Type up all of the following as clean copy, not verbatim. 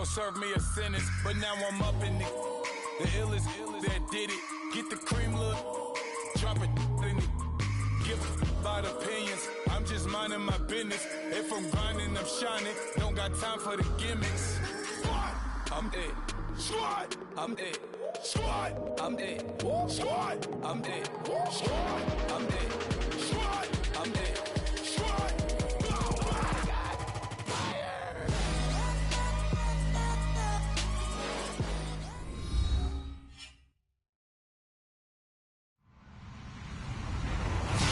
jail, served me a sentence, but now I'm up in the illest that did it. Get the cream look, drop it in it. Give about opinions, I'm just minding my business. If I'm grinding, I'm shining, don't got time for the gimmicks. I'm it. Squad, I'm it. Squad, I'm it. Squad, I'm it. Squad, I'm it. Squad, I'm it. Squad. Oh my God. Fire.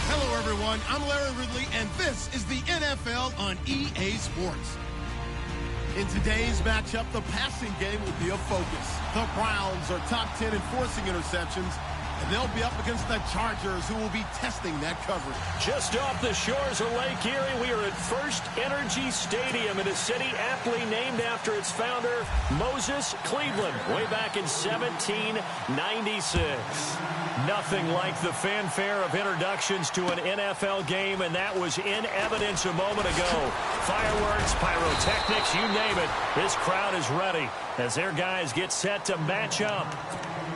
Hello, everyone. I'm Larry Ridley, and this is the NFL on EA Sports. In today's matchup, the passing game will be a focus. The Browns are top 10 in forcing interceptions, and they'll be up against the Chargers, who will be testing that coverage. Just off the shores of Lake Erie, we are at First Energy Stadium in a city aptly named after its founder, Moses Cleveland, way back in 1796. Nothing like the fanfare of introductions to an NFL game, and that was in evidence a moment ago. Fireworks, pyrotechnics, you name it. This crowd is ready as their guys get set to match up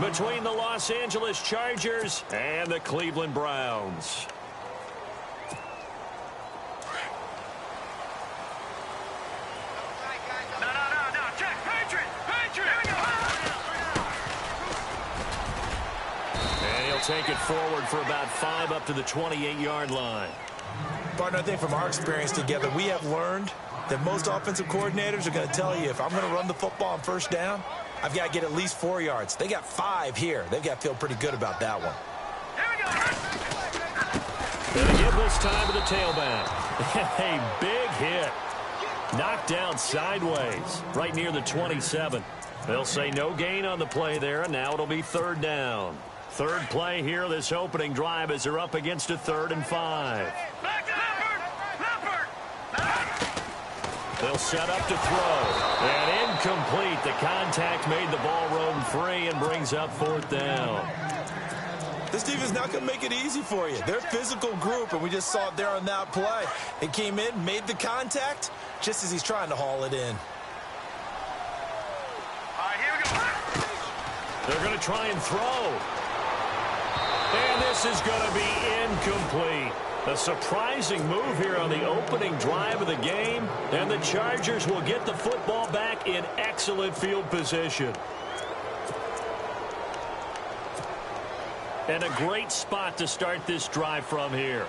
between the Los Angeles Chargers and the Cleveland Browns. Take it forward for about 5 up to the 28-yard line. Partner, I think from our experience together, we have learned that most offensive coordinators are going to tell you, if I'm going to run the football on first down, I've got to get at least 4 yards. They got 5 here. They've got to feel pretty good about that one. Going to give this time to the tailback. A big hit. Knocked down sideways, right near the 27. They'll say no gain on the play there, and now it'll be 3rd down. Third play here, this opening drive, as they're up against a 3rd and 5. They'll set up to throw. And incomplete. The contact made the ball roam free and brings up 4th down. This defense is not going to make it easy for you. They're a physical group, and we just saw it there on that play. It came in, made the contact, just as he's trying to haul it in. All right, here we go. They're going to try and throw. And this is going to be incomplete. A surprising move here on the opening drive of the game. And the Chargers will get the football back in excellent field position. And a great spot to start this drive from here.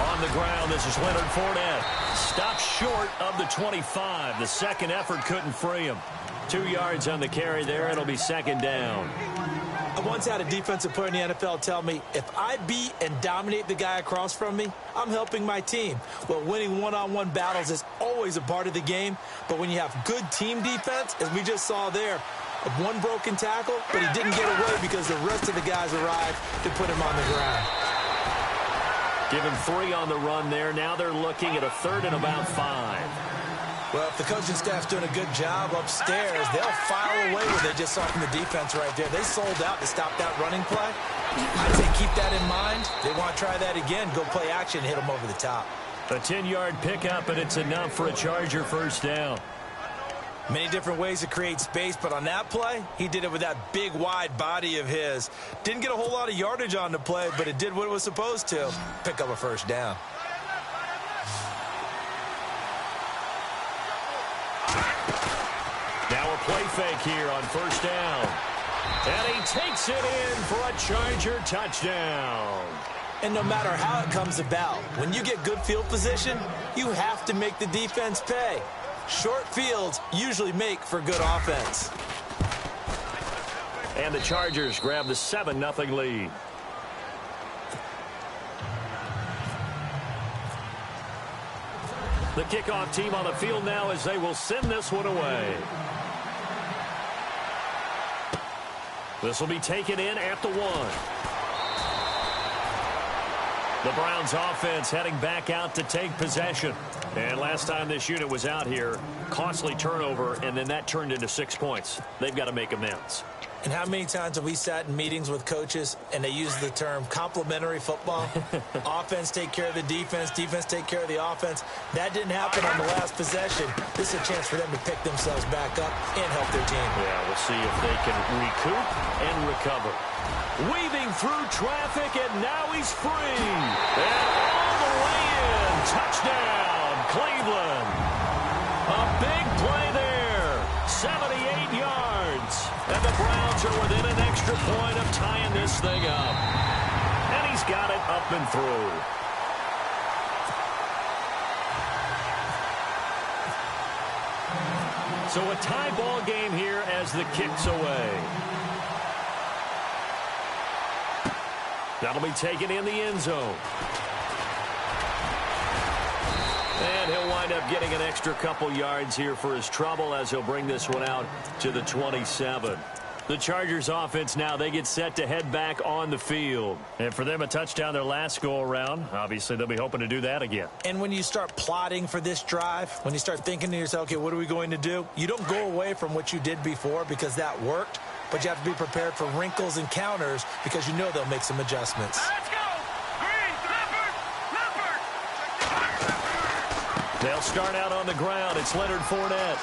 On the ground, this is Leonard Fournette. Stopped short of the 25. The second effort couldn't free him. 2 yards on the carry there. It'll be 2nd down. I once had a defensive player in the NFL tell me, if I beat and dominate the guy across from me, I'm helping my team. Well, winning one-on-one battles is always a part of the game, but when you have good team defense, as we just saw there, one broken tackle, but he didn't get away because the rest of the guys arrived to put him on the ground. Give him 3 on the run there. Now they're looking at a 3rd and about 5. Well, if the coaching staff's doing a good job upstairs, they'll file away what they just saw from the defense right there. They sold out to stop that running play. I'd say keep that in mind. They want to try that again. Go play action and hit them over the top. A 10-yard pickup, and it's enough for a Charger 1st down. Many different ways to create space, but on that play, he did it with that big, wide body of his. Didn't get a whole lot of yardage on the play, but it did what it was supposed to. Pick up a 1st down. Now a play fake here on 1st down. And he takes it in for a Charger touchdown. And no matter how it comes about, when you get good field position, you have to make the defense pay. Short fields usually make for good offense. And the Chargers grab the 7-0 lead. The kickoff team on the field now as they will send this one away. This will be taken in at the 1. The Browns offense heading back out to take possession. And last time this unit was out here, costly turnover, and then that turned into 6 points. They've got to make amends. And how many times have we sat in meetings with coaches and they use the term complementary football? Offense take care of the defense, defense take care of the offense. That didn't happen on the last possession. This is a chance for them to pick themselves back up and help their team. Yeah, we'll see if they can recoup and recover. Weaving through traffic, and now he's free. And all the way in. Touchdown, Cleveland. A big play there. 78 yards. And the Browns are within an extra point of tying this thing up. And he's got it up and through. So a tie ball game here as the kick's away. That'll be taken in the end zone. And he'll wind up getting an extra couple yards here for his trouble as he'll bring this one out to the 27. The Chargers offense now, they get set to head back on the field. And for them, a touchdown their last go-around. Obviously, they'll be hoping to do that again. And when you start plotting for this drive, when you start thinking to yourself, okay, what are we going to do? You don't go away from what you did before because that worked, but you have to be prepared for wrinkles and counters because you know they'll make some adjustments. Let's go! Green, Leopard! They'll start out on the ground. It's Leonard Fournette.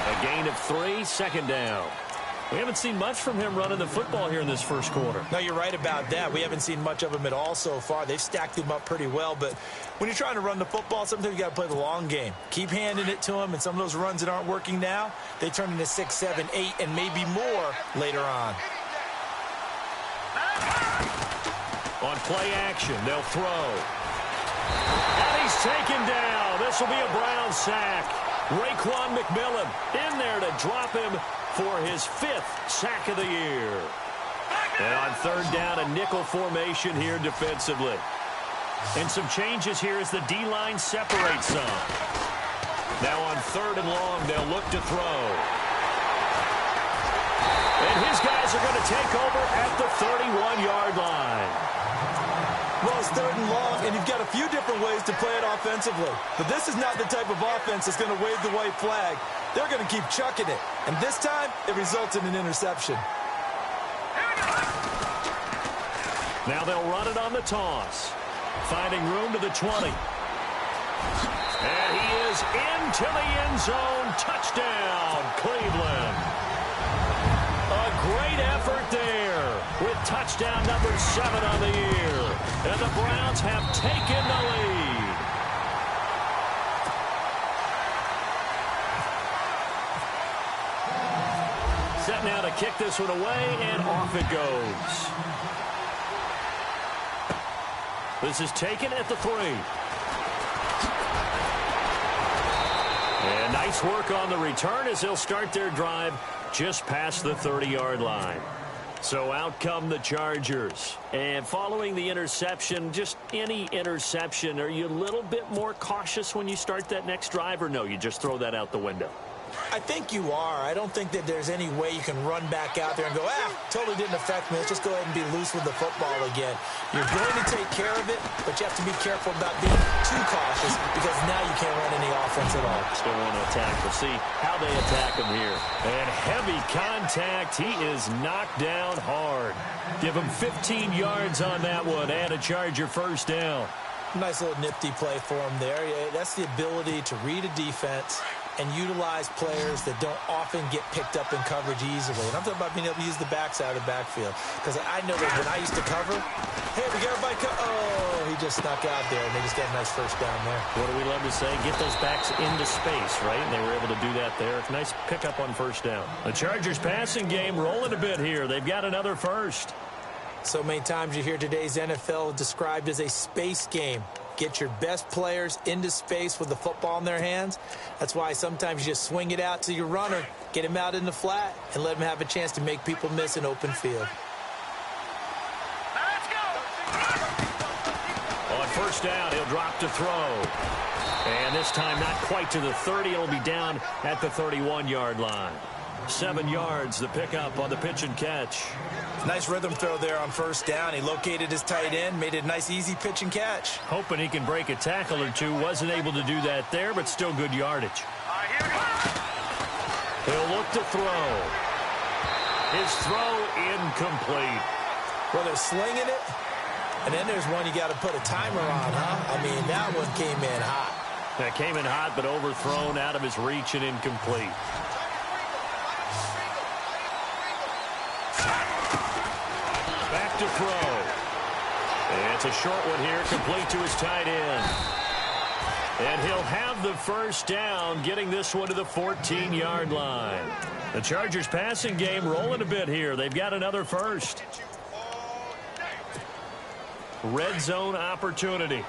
A gain of 3, second down. We haven't seen much from him running the football here in this first quarter. No, you're right about that. We haven't seen much of him at all so far. They've stacked him up pretty well, but when you're trying to run the football, sometimes you got to play the long game. Keep handing it to him, and some of those runs that aren't working now, they turn into 6, 7, 8, and maybe more later on. On play action, they'll throw. And he's taken down. This will be a Brown sack. Raekwon McMillan in there to drop him for his 5th sack of the year. And on third down, a nickel formation here defensively. And some changes here as the D-line separates some. Now on third and long, they'll look to throw. And his guys are going to take over at the 31-yard line. Well, it's third and long, and you've got a few different ways to play it offensively. But this is not the type of offense that's going to wave the white flag. They're going to keep chucking it. And this time, it results in an interception. Now they'll run it on the toss. Finding room to the 20. And he is into the end zone. Touchdown, Cleveland. A great effort there with touchdown number 7 on the year. And the Browns have taken the lead. Set now to kick this one away, and off it goes. This is taken at the 3. And nice work on the return as they'll start their drive just past the 30-yard line. So out come the Chargers. And following the interception, just any interception, are you a little bit more cautious when you start that next drive, or no, you just throw that out the window? I think you are. I don't think that there's any way you can run back out there and go, totally didn't affect me. Let's just go ahead and be loose with the football again. You're going to take care of it, but you have to be careful about being too cautious because now you can't run any offense at all. Still want to attack. We'll see how they attack him here. And heavy contact. He is knocked down hard. Give him 15 yards on that one and a Charger first down. Nice little nifty play for him there. That's the ability to read a defense and utilize players that don't often get picked up in coverage easily. And I'm talking about being able to use the backside of the backfield. Because I know that when I used to cover, hey, we got everybody he just snuck out there, and they just got a nice first down there. What do we love to say? Get those backs into space, right? And they were able to do that there. Nice pickup on first down. The Chargers passing game rolling a bit here. They've got another first. So many times you hear today's NFL described as a space game. Get your best players into space with the football in their hands. That's why sometimes you just swing it out to your runner, get him out in the flat, and let him have a chance to make people miss an open field. Let's go! On first down, he'll drop to throw. And this time not quite to the 30. It'll be down at the 31-yard line. 7 yards, the pickup on the pitch and catch. Nice rhythm throw there on first down. He located his tight end, made it a nice, easy pitch and catch. Hoping he can break a tackle or two. Wasn't able to do that there, but still good yardage. Here we go. He'll look to throw. His throw incomplete. Well, they're slinging it, and then there's one you got to put a timer on, huh? I mean, that one came in hot. That came in hot, but overthrown, out of his reach, and incomplete. Back to throw. It's a short one here, complete to his tight end. And he'll have the first down, getting this one to the 14-yard line. The Chargers passing game rolling a bit here. They've got another first. Red zone opportunity.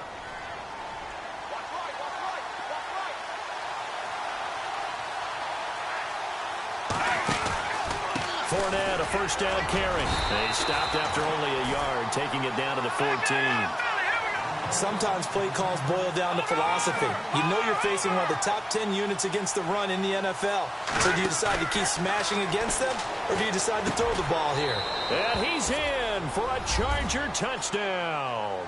Fournette, a first down carry. They stopped after only a yard, taking it down to the 14. Sometimes play calls boil down to philosophy. You know you're facing one of the top 10 units against the run in the NFL. So do you decide to keep smashing against them, or do you decide to throw the ball here? And he's in for a Charger touchdown.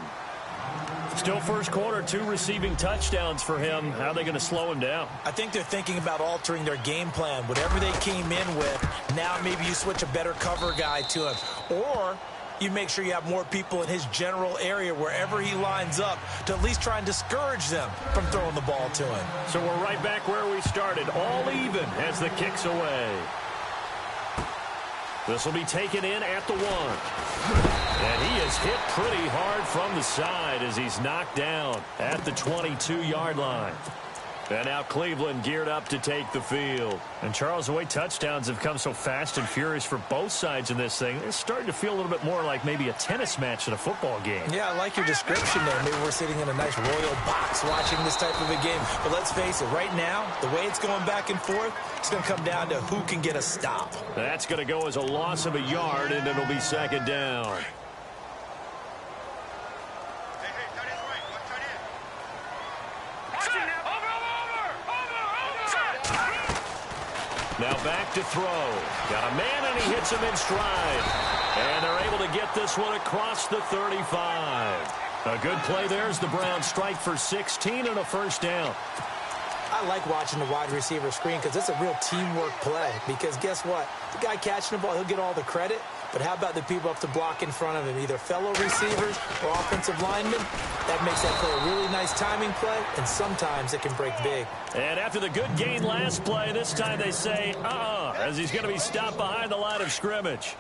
Still first quarter, 2 receiving touchdowns for him. How are they going to slow him down? I think they're thinking about altering their game plan. Whatever they came in with, now maybe you switch a better cover guy to him. Or you make sure you have more people in his general area wherever he lines up to at least try and discourage them from throwing the ball to him. So we're right back where we started, all even as the kick's away. This will be taken in at the 1. And he is hit pretty hard from the side as he's knocked down at the 22-yard line. And now Cleveland geared up to take the field. And, Charles, the way touchdowns have come so fast and furious for both sides in this thing, it's starting to feel a little bit more like maybe a tennis match than a football game. Yeah, I like your description there. Maybe we're sitting in a nice royal box watching this type of a game. But let's face it, right now, the way it's going back and forth, it's going to come down to who can get a stop. That's going to go as a loss of a yard, and it'll be second down. Now back to throw. Got a man, and he hits him in stride. And they're able to get this one across the 35. A good play there as the Browns strike for 16 and a first down. I like watching the wide receiver screen because it's a real teamwork play. Because guess what? The guy catching the ball, he'll get all the credit. But how about the people up to block in front of him, either fellow receivers or offensive linemen? That makes that play a really nice timing play, and sometimes it can break big. And after the good gain last play, this time they say, as he's going to be stopped behind the line of scrimmage.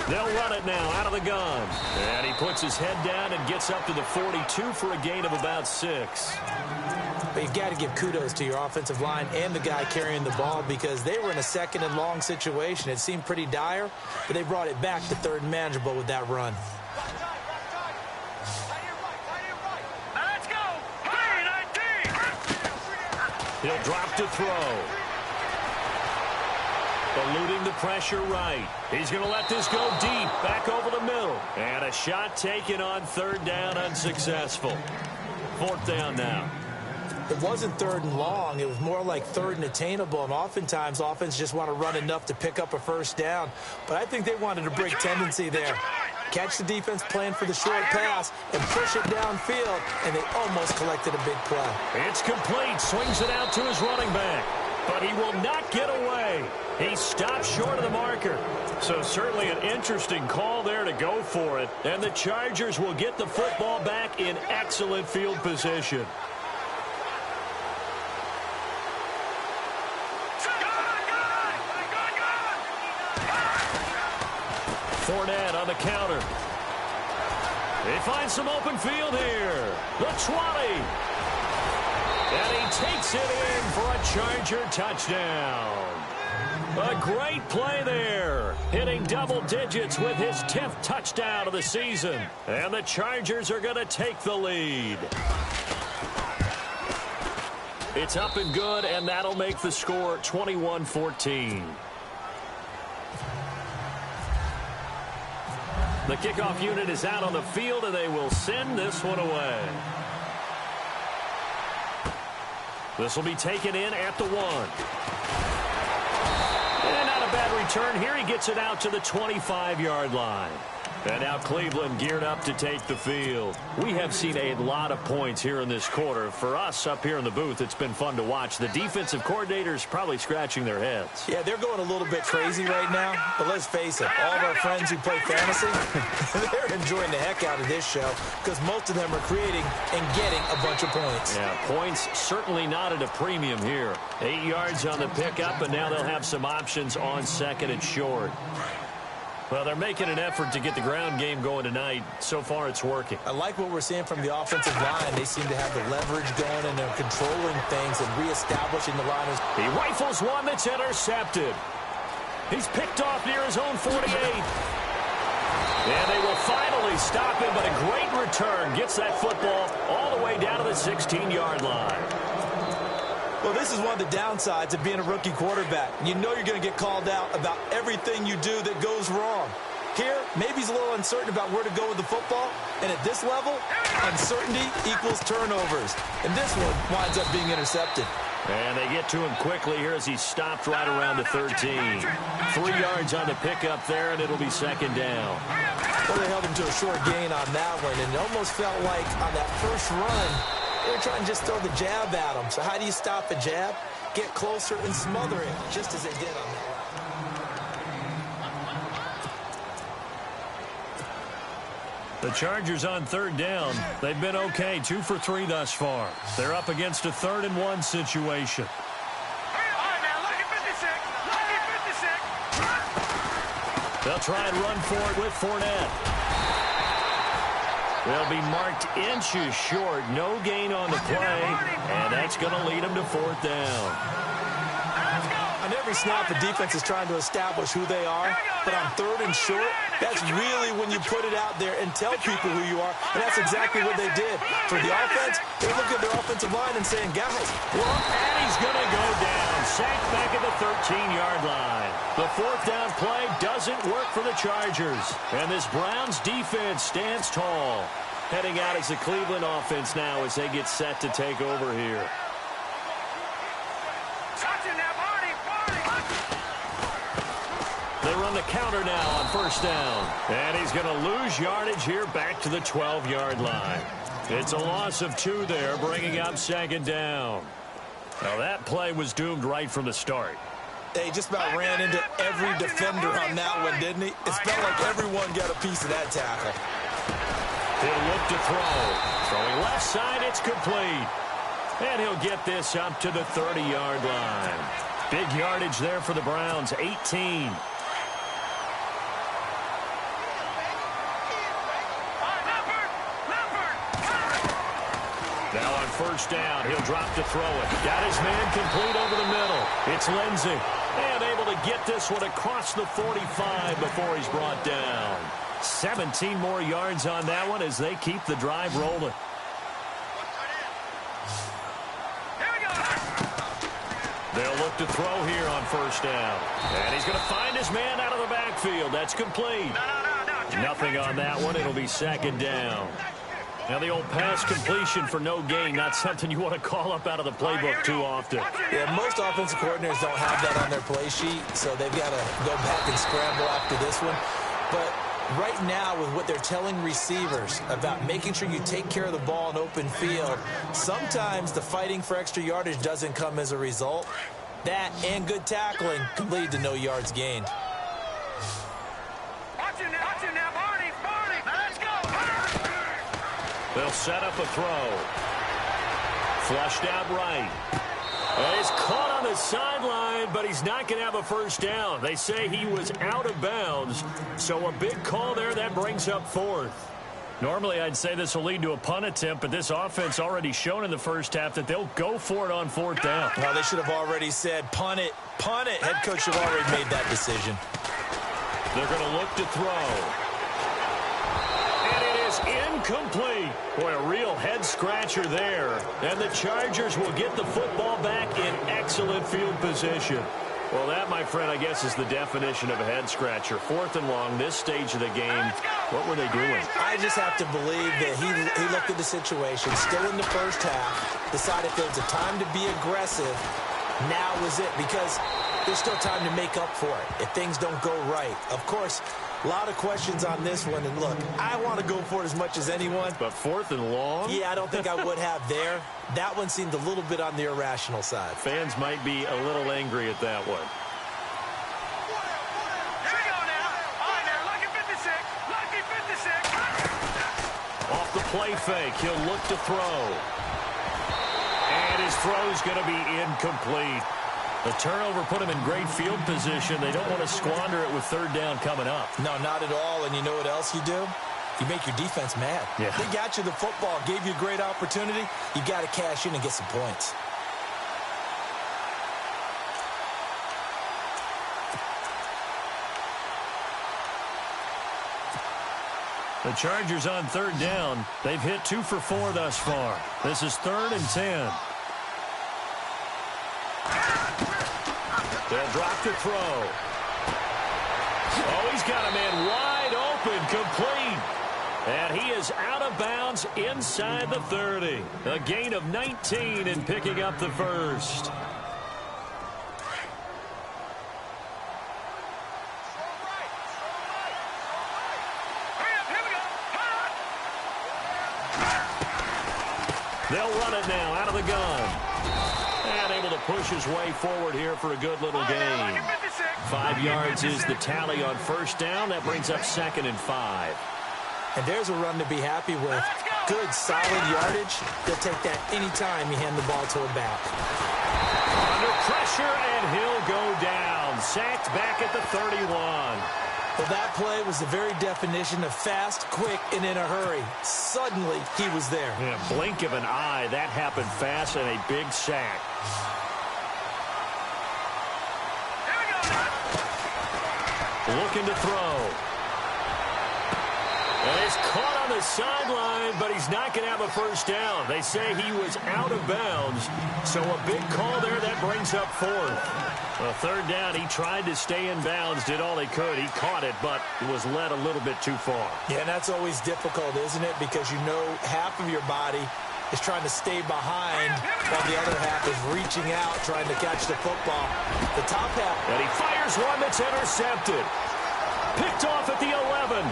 They'll run it now out of the gun. And he puts his head down and gets up to the 42 for a gain of about 6. But you've got to give kudos to your offensive line and the guy carrying the ball because they were in a second and long situation. It seemed pretty dire, but they brought it back to third and manageable with that run. Let's go. 3-19. He'll drop to throw. Eluding the pressure right. He's going to let this go deep, back over the middle. And a shot taken on third down, unsuccessful. Fourth down now. It wasn't third and long. It was more like third and attainable, and oftentimes offense just want to run enough to pick up a first down. But I think they wanted a break tendency there. Catch the defense playing for the short pass and push it downfield, and they almost collected a big play. It's complete. Swings it out to his running back. But he will not get away. He stopped short of the marker. So certainly an interesting call there to go for it. And the Chargers will get the football back in excellent field position. Fournette on the counter. They find some open field here. The 20. And he takes it in for a Charger touchdown. A great play there. Hitting double digits with his 10th touchdown of the season. And the Chargers are going to take the lead. It's up and good, and that'll make the score 21-14. The kickoff unit is out on the field, and they will send this one away. This will be taken in at the 1. And not a bad return here. He gets it out to the 25-yard line. And now Cleveland geared up to take the field. We have seen a lot of points here in this quarter. For us up here in the booth, it's been fun to watch. The defensive coordinators probably scratching their heads. Yeah, they're going a little bit crazy right now. But let's face it, all of our friends who play fantasy, they're enjoying the heck out of this show because most of them are creating and getting a bunch of points. Yeah, points certainly not at a premium here. 8 yards on the pickup, and now they'll have some options on second and short. Well, they're making an effort to get the ground game going tonight. So far, it's working. I like what we're seeing from the offensive line. They seem to have the leverage going, and they're controlling things and reestablishing the line. He rifles one that's intercepted. He's picked off near his own 48. And they will finally stop him, but a great return gets that football all the way down to the 16-yard line. Well, this is one of the downsides of being a rookie quarterback. You know you're going to get called out about everything you do that goes wrong. Here, maybe he's a little uncertain about where to go with the football. And at this level, uncertainty equals turnovers. And this one winds up being intercepted. And they get to him quickly here as he stopped right around the 13. 3 yards on the pickup there, and it'll be second down. Well, they held him to a short gain on that one, and it almost felt like on that first run, they were trying to just throw the jab at him. So how do you stop a jab? Get closer and smother it, just as they did on that route. The Chargers on third down. They've been okay, 2 for 3 thus far. They're up against a 3rd and 1 situation. All right, now, look at 56. Look at 56. They'll try and run for it with Fournette. They'll be marked inches short. No gain on the play, and that's going to lead them to 4th down. On every snap, the defense is trying to establish who they are, but on 3rd and short, that's really when you put it out there and tell people who you are, and that's exactly what they did. For the offense, they look at their offensive line and saying, guys, we're up. And he's going to go down. Sacked back at the 13-yard line. The 4th down play doesn't work for the Chargers. And this Browns defense stands tall. Heading out as the Cleveland offense now as they get set to take over here. They run the counter now on 1st down. And he's going to lose yardage here back to the 12-yard line. It's a loss of 2 there, bringing up 2nd down. Now that play was doomed right from the start. They just about ran into every defender on that one, didn't he? It felt like everyone got a piece of that tackle. He'll look to throw. Throwing left side, it's complete. And he'll get this up to the 30-yard line. Big yardage there for the Browns, 18. Now on 1st down, he'll drop to throw it. Got his man complete over the middle. It's Lindsey. And able to get this one across the 45 before he's brought down. 17 more yards on that one as they keep the drive rolling. They'll look to throw here on 1st down. And he's going to find his man out of the backfield. That's complete. Nothing on that one. It'll be 2nd down. Now the old pass completion for no gain, not something you want to call up out of the playbook too often. Yeah, most offensive coordinators don't have that on their play sheet, so they've got to go back and scramble after this one. But right now, with what they're telling receivers about making sure you take care of the ball in open field, sometimes the fighting for extra yardage doesn't come as a result. That and good tackling can lead to no yards gained. They'll set up a throw. Flushed out right. And he's caught on the sideline, but he's not going to have a 1st down. They say he was out of bounds. So a big call there. That brings up 4th. Normally, I'd say this will lead to a punt attempt, but this offense already shown in the 1st half that they'll go for it on 4th down. Well, they should have already said, punt it, punt it. Head coach should have already made that decision. They're going to look to throw. Incomplete. Boy, a real head-scratcher there. And the Chargers will get the football back in excellent field position. Well, that, my friend, I guess is the definition of a head-scratcher. 4th and long, this stage of the game. What were they doing? I just have to believe that he looked at the situation, still in the 1st half, decided there was a time to be aggressive. Now was it, because there's still time to make up for it if things don't go right. Of course, A lot of questions on this one, and look, I want to go for it as much as anyone. But 4th and long? Yeah, I don't think I would have there. That one seemed a little bit on the irrational side. Fans might be a little angry at that one. Here we go now. On there, lucky 56. Lucky 56. Off the play fake, he'll look to throw. And his throw's going to be incomplete. The turnover put him in great field position. They don't want to squander it with 3rd down coming up. No, not at all. And you know what else you do? You make your defense mad. Yeah. They got you the football, gave you a great opportunity. You got to cash in and get some points. The Chargers on 3rd down. They've hit 2 for 4 thus far. This is 3rd and 10. They'll drop to throw. Oh, he's got a man wide open, complete. And he is out of bounds inside the 30. A gain of 19 in picking up the first. Here we go. They'll run it now out of the gun. And able to push his way forward here for a good little gain. 5 yards is the tally on 1st down. That brings up 2nd and 5. And there's a run to be happy with. Good, solid yardage. They'll take that anytime you hand the ball to a back. Under pressure, and he'll go down. Sacked back at the 31. Well, that play was the very definition of fast, quick, and in a hurry. Suddenly, he was there. Yeah, blink of an eye. That happened fast and a big sack. Looking to throw. And it's caught on the sideline, but he's not going to have a 1st down. They say he was out of bounds, so a big call there. That brings up 4th. A 3rd down, he tried to stay in bounds, did all he could. He caught it, but it was led a little bit too far. Yeah, and that's always difficult, isn't it? Because you know half of your body is trying to stay behind while the other half is reaching out, trying to catch the football. The top half. And he fires one that's intercepted. Picked off at the 11.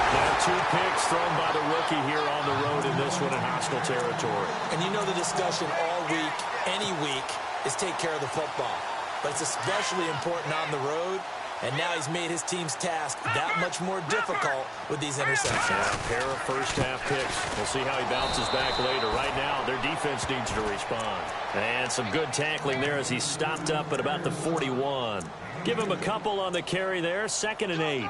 Now 2 picks thrown by the rookie here on the road in this one in hostile territory. And you know the discussion all week, any week, is take care of the football. But it's especially important on the road. And now he's made his team's task that much more difficult with these interceptions. Yeah, a pair of first-half picks. We'll see how he bounces back later. Right now, their defense needs to respond. And some good tackling there as he stopped up at about the 41. Give him a couple on the carry there. 2nd and 8.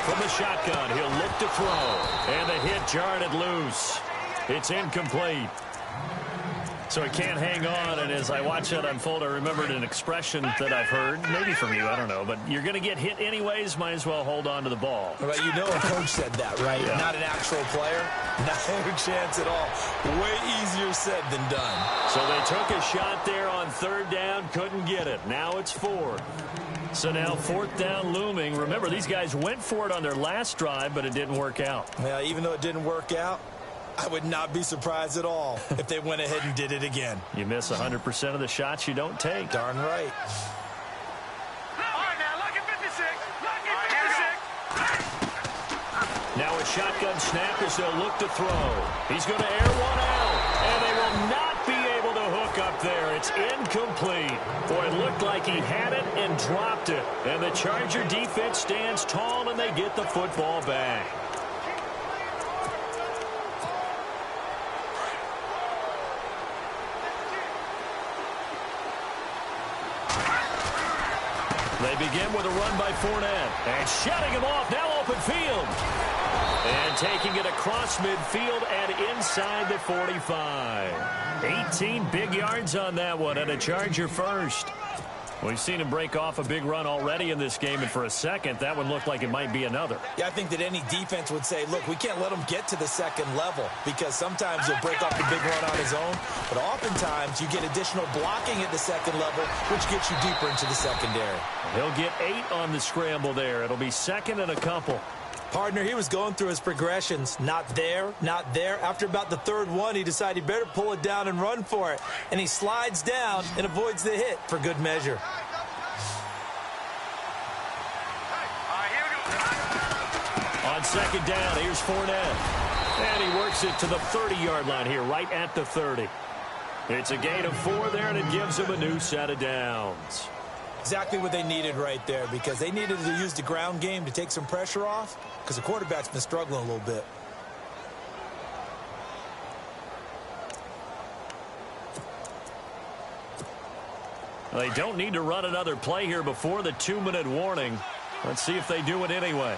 From the shotgun, he'll look to throw. And the hit jarred it loose. It's incomplete. So he can't hang on, and as I watch that unfold, I remembered an expression that I've heard, maybe from you, I don't know, but you're going to get hit anyways, might as well hold on to the ball. Well, you know a coach said that, right? Yeah. Not an actual player. Not a chance at all. Way easier said than done. So they took a shot there on 3rd down, couldn't get it. Now it's 4th. So now 4th down looming. Remember, these guys went for it on their last drive, but it didn't work out. Yeah, even though it didn't work out, I would not be surprised at all if they went ahead and did it again. You miss 100% of the shots you don't take. Darn right. All right, now, lucky 56. Lucky 56. Now a shotgun snap as they'll look to throw. He's going to air one out, and they will not be able to hook up there. It's incomplete. Boy, it looked like he had it and dropped it. And the Charger defense stands tall, and they get the football back. They begin with a run by Fournette. And shutting him off, now open field. And taking it across midfield and inside the 45. 18 big yards on that one, and a Charger first. We've seen him break off a big run already in this game, and for a second, that one looked like it might be another. Yeah, I think that any defense would say, look, we can't let him get to the second level because sometimes he'll break off the big run on his own, but oftentimes you get additional blocking at the second level, which gets you deeper into the secondary. He'll get 8 on the scramble there. It'll be second and a couple. Partner, he was going through his progressions. Not there, not there. After about the third one, he decided he better pull it down and run for it. And he slides down and avoids the hit for good measure. On second down, here's Fournette. And he works it to the 30-yard line here, right at the 30. It's a gain of 4 there, and it gives him a new set of downs. Exactly what they needed right there, because they needed to use the ground game to take some pressure off, because the quarterback's been struggling a little bit. They don't need to run another play here before the 2-minute warning. Let's see if they do it anyway.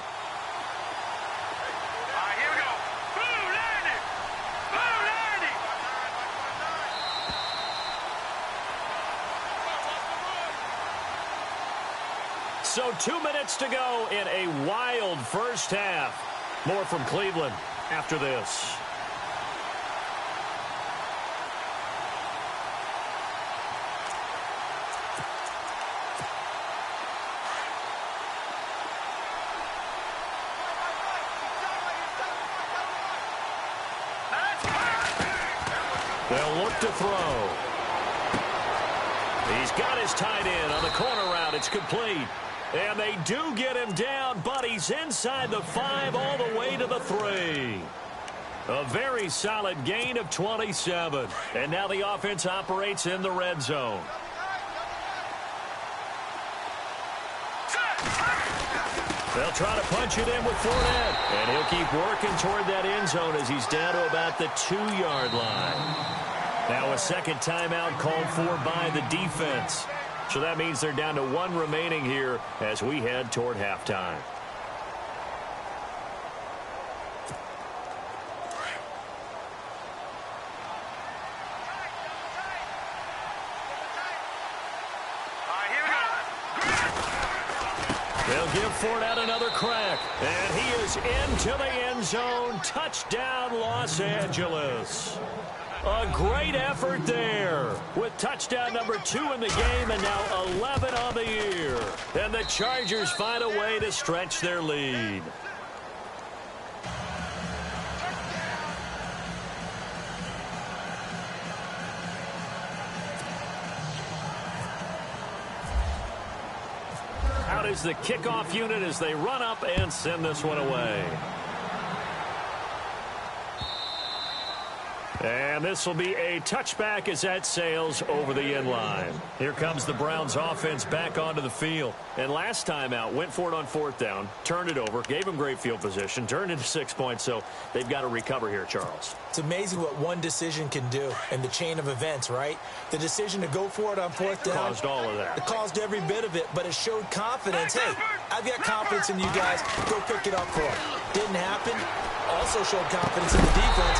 Here we go. Boom, landing. Boom, landing. So 2 minutes to go in a wild first half. More from Cleveland after this. They'll look to throw. He's got his tight end on the corner route. It's complete. And they do get him down, but he's inside the 5 all the way to the 3. A very solid gain of 27. And now the offense operates in the red zone. They'll try to punch it in with Fournette. And he'll keep working toward that end zone as he's down to about the 2-yard line. Now a second timeout called for by the defense. So that means they're down to 1 remaining here as we head toward halftime. They'll give Fournette another crack. And he is into the end zone. Touchdown, Los Angeles. A great effort there with touchdown number 2 in the game and now 11 on the year. And the Chargers find a way to stretch their lead. Out is the kickoff unit as they run up and send this one away. And this will be a touchback as that sails over the end line. Here comes the Browns offense back onto the field. And last time out, went for it on 4th down, turned it over, gave them great field position, turned into 6 points. So they've got to recover here, Charles. It's amazing what one decision can do in the chain of events, right? The decision to go for it on 4th down. Caused all of that. It caused every bit of it, but it showed confidence. Hey, I've got confidence in you guys. Go pick it up for it. Didn't happen. Also showed confidence in the defense.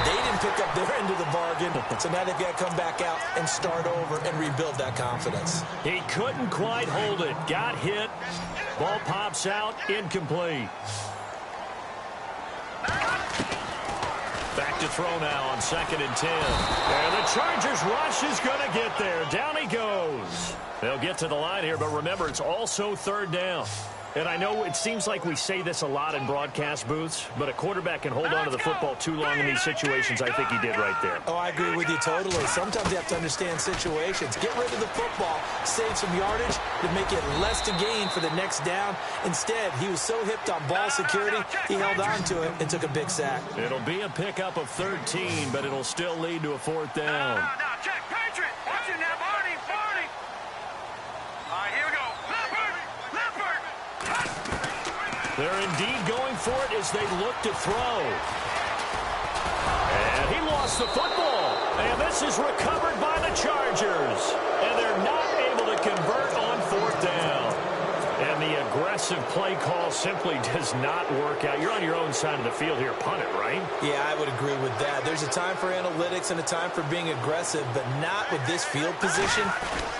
They didn't pick up their end of the bargain, so now they've got to come back out and start over and rebuild that confidence. He couldn't quite hold it. Got hit. Ball pops out. Incomplete. Back to throw now on 2nd and 10. And the Chargers rush is going to get there. Down he goes. They'll get to the line here, but remember, it's also 3rd down. And I know it seems like we say this a lot in broadcast booths, but a quarterback can hold on to the football too long in these situations. I think he did right there. Oh, I agree with you totally. Sometimes you have to understand situations. Get rid of the football, save some yardage to make it less to gain for the next down. Instead, he was so hipped on ball security, he held on to it and took a big sack. It'll be a pickup of 13, but it'll still lead to a 4th down. No, check, Patriot. Watch it now, Barney. Here we go. Leopard. They're indeed going for it as they look to throw. And he lost the football. And this is recovered by the Chargers. And they're not able to convert on 4th down. And the aggressive play call simply does not work out. You're on your own side of the field here. Punt it, right? Yeah, I would agree with that. There's a time for analytics and a time for being aggressive, but not with this field position.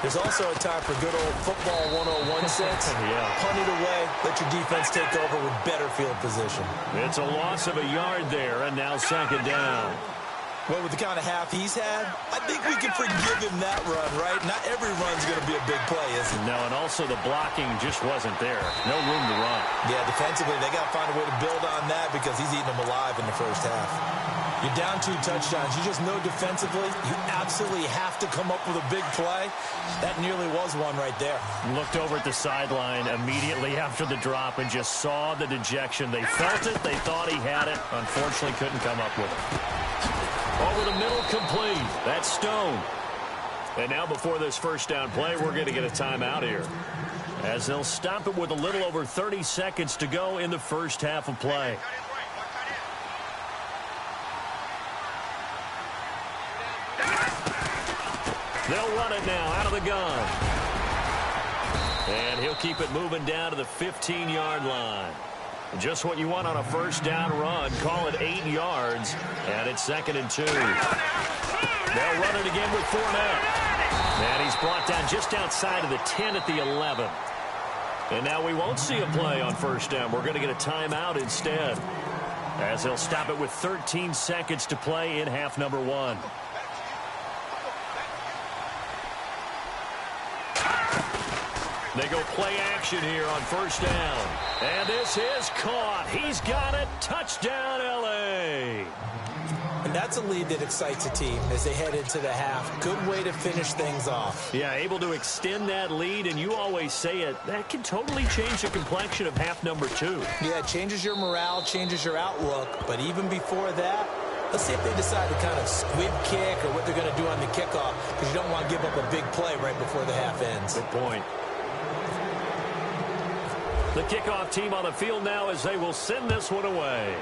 There's also a time for good old football 101 sense. Yeah. Punt it away. Let your defense take over with better field position. It's a loss of a yard there, and now second down. Well, with the kind of half he's had, I think we can forgive him that run, right? Not every run's going to be a big play, is it? No, and also the blocking just wasn't there. No room to run. Yeah, defensively, they got to find a way to build on that because he's eating them alive in the first half. You're down 2 touchdowns. You just know defensively, you absolutely have to come up with a big play. That nearly was one right there. Looked over at the sideline immediately after the drop and just saw the dejection. They felt it. They thought he had it. Unfortunately, couldn't come up with it. Over the middle, complete. That's Stone. And now before this first down play, we're going to get a timeout here, as they'll stop it with a little over 30 seconds to go in the first half of play. They'll run it now out of the gun. And he'll keep it moving down to the 15-yard line. Just what you want on a first down run. Call it 8 yards, and it's 2nd and 2. They'll run it again with Fournette. And he's brought down just outside of the 10 at the 11. And now we won't see a play on first down. We're going to get a timeout instead, as they'll stop it with 13 seconds to play in half number 1. They go play action here on first down. And this is caught. He's got it. Touchdown, L.A. And that's a lead that excites a team as they head into the half. Good way to finish things off. Yeah, able to extend that lead, and you always say it, that can totally change the complexion of half number 2. Yeah, it changes your morale, changes your outlook. But even before that, let's see if they decide to kind of squib kick or what they're going to do on the kickoff, because you don't want to give up a big play right before the half ends. Good point. The kickoff team on the field now as they will send this one away.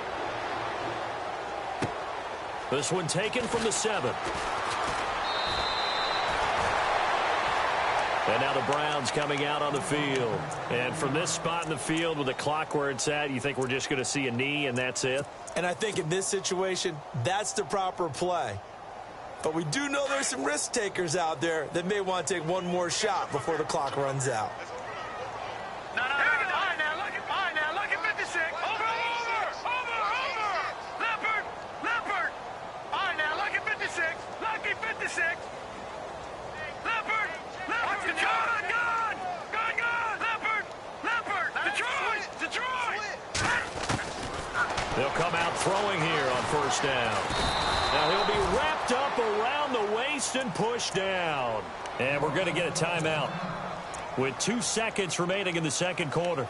This one taken from the 7. And now the Browns coming out on the field. And from this spot in the field with the clock where it's at, you think we're just going to see a knee and that's it? And I think in this situation, that's the proper play. But we do know there's some risk takers out there that may want to take one more shot before the clock runs out. They'll come out throwing here on first down. Now he'll be wrapped up around the waist and pushed down. And we're going to get a timeout with 2 seconds remaining in the second quarter.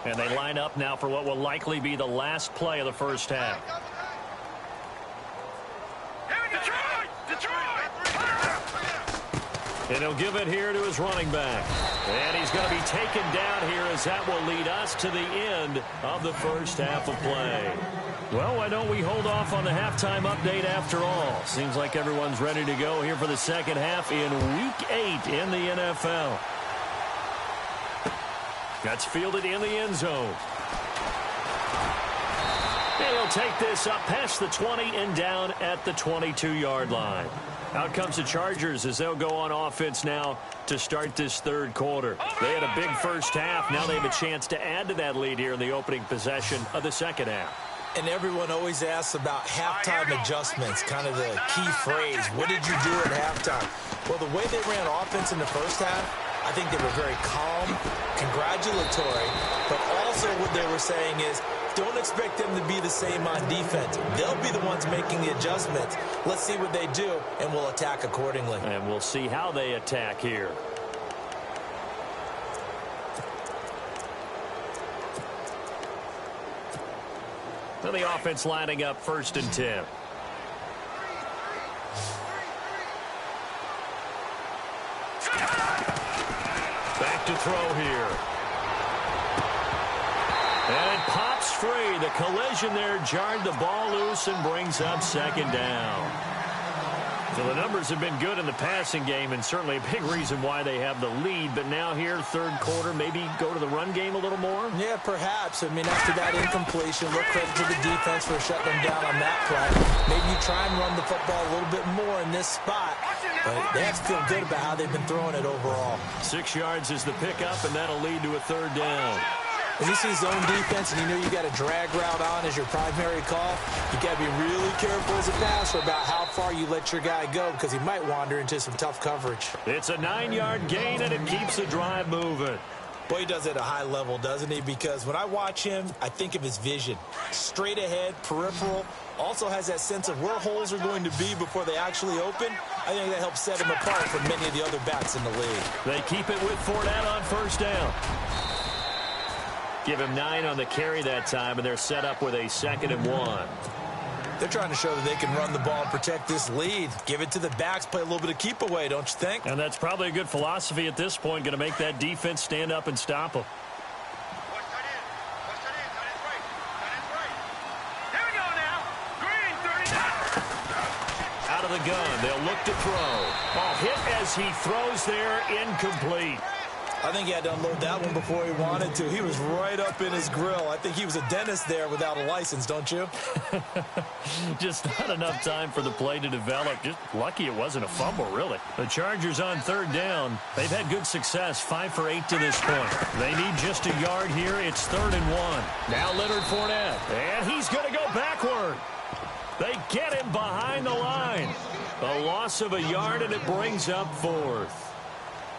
And they line up now for what will likely be the last play of the first half. And he'll give it here to his running back. And he's going to be taken down here as that will lead us to the end of the first half of play. Well, why don't we hold off on the halftime update after all? Seems like everyone's ready to go here for the second half in Week 8 in the NFL. That's fielded in the end zone. And he'll take this up past the 20 and down at the 22-yard line. Out comes the Chargers as they'll go on offense now to start this third quarter. They had a big first half. Now they have a chance to add to that lead here in the opening possession of the second half. And everyone always asks about halftime adjustments, kind of the key phrase. What did you do at halftime? Well, the way they ran offense in the first half, I think they were very calm, congratulatory, but also what they were saying is don't expect them to be the same on defense. They'll be the ones making the adjustments. Let's see what they do, and we'll attack accordingly. And we'll see how they attack here. And the offense lining up 1st and 10. Back to throw here. And it pops free. The collision there jarred the ball loose and brings up 2nd down. So the numbers have been good in the passing game, and certainly a big reason why they have the lead. But now here, 3rd quarter, maybe go to the run game a little more? Yeah, perhaps. I mean, after that incompletion, look credit to the defense for shutting them down on that play. Maybe you try and run the football a little bit more in this spot. But they have to feel good about how they've been throwing it overall. 6 yards is the pickup, and that'll lead to a 3rd down. When you see zone defense and you know you got a drag route on as your primary call, you got to be really careful as a passer about how far you let your guy go because he might wander into some tough coverage. It's a 9-yard gain, and it keeps the drive moving. Boy, he does it at a high level, doesn't he? Because when I watch him, I think of his vision. Straight ahead, peripheral, also has that sense of where holes are going to be before they actually open. I think that helps set him apart from many of the other backs in the league. They keep it with Fournette on 1st down. Give him 9 on the carry that time, and they're set up with a 2nd and 1. They're trying to show that they can run the ball and protect this lead. Give it to the backs, play a little bit of keep away, don't you think? And that's probably a good philosophy at this point, going to make that defense stand up and stop them. Here we go now. Green, 39. Out of the gun, they'll look to throw. Ball hit as he throws there, incomplete. I think he had to unload that one before he wanted to. He was right up in his grill. I think he was a dentist there without a license, don't you? Just not enough time for the play to develop. Just lucky it wasn't a fumble, really. The Chargers on 3rd down. They've had good success, 5 for 8 to this point. They need just a yard here. It's 3rd and 1. Now Leonard Fournette, and he's going to go backward. They get him behind the line. A loss of a yard, and it brings up 4th.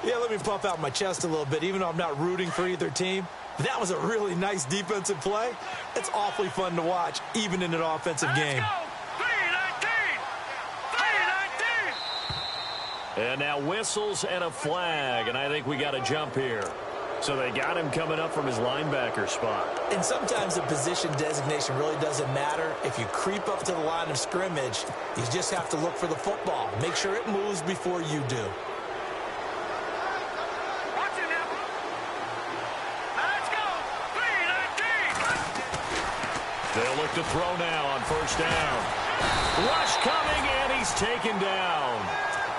Yeah, let me puff out my chest a little bit, even though I'm not rooting for either team. That was a really nice defensive play. It's awfully fun to watch, even in an offensive game. 3-19. And now whistles and a flag, and I think we got a jump here. So they got him coming up from his linebacker spot. And sometimes the position designation really doesn't matter. If you creep up to the line of scrimmage, you just have to look for the football. Make sure it moves before you do. They'll look to throw now on 1st down. Rush coming, and he's taken down.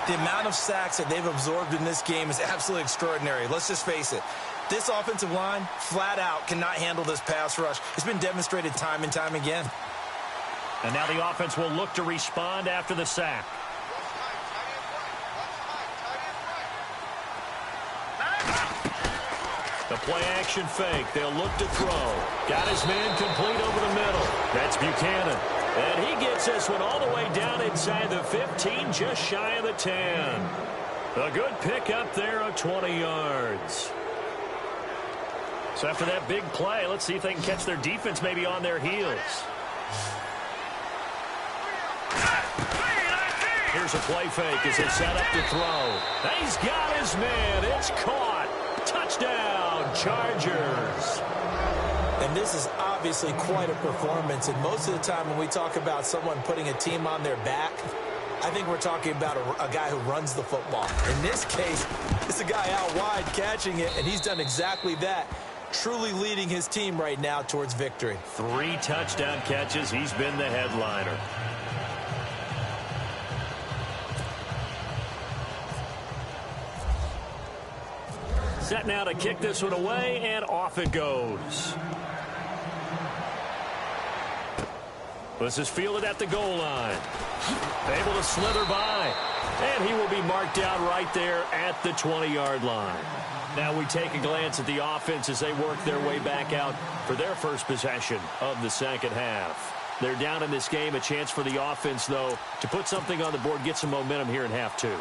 The amount of sacks that they've absorbed in this game is absolutely extraordinary. Let's just face it. This offensive line, flat out, cannot handle this pass rush. It's been demonstrated time and time again. And now the offense will look to respond after the sack. The play-action fake. They'll look to throw. Got his man complete over the middle. That's Buchanan. And he gets this one all the way down inside the 15, just shy of the 10. A good pick up there of 20 yards. So after that big play, let's see if they can catch their defense maybe on their heels. Here's a play fake as they set up to throw. He's got his man. It's caught. Touchdown, Chargers. And this is obviously quite a performance. And most of the time when we talk about someone putting a team on their back, I think we're talking about a guy who runs the football. In this case, it's a guy out wide catching it, and he's done exactly that. Truly leading his team right now towards victory. 3 touchdown catches. He's been the headliner. Set now to kick this one away, and off it goes. This is fielded at the goal line. Able to slither by. And he will be marked down right there at the 20-yard line. Now we take a glance at the offense as they work their way back out for their first possession of the second half. They're down in this game. A chance for the offense, though, to put something on the board, get some momentum here in half 2.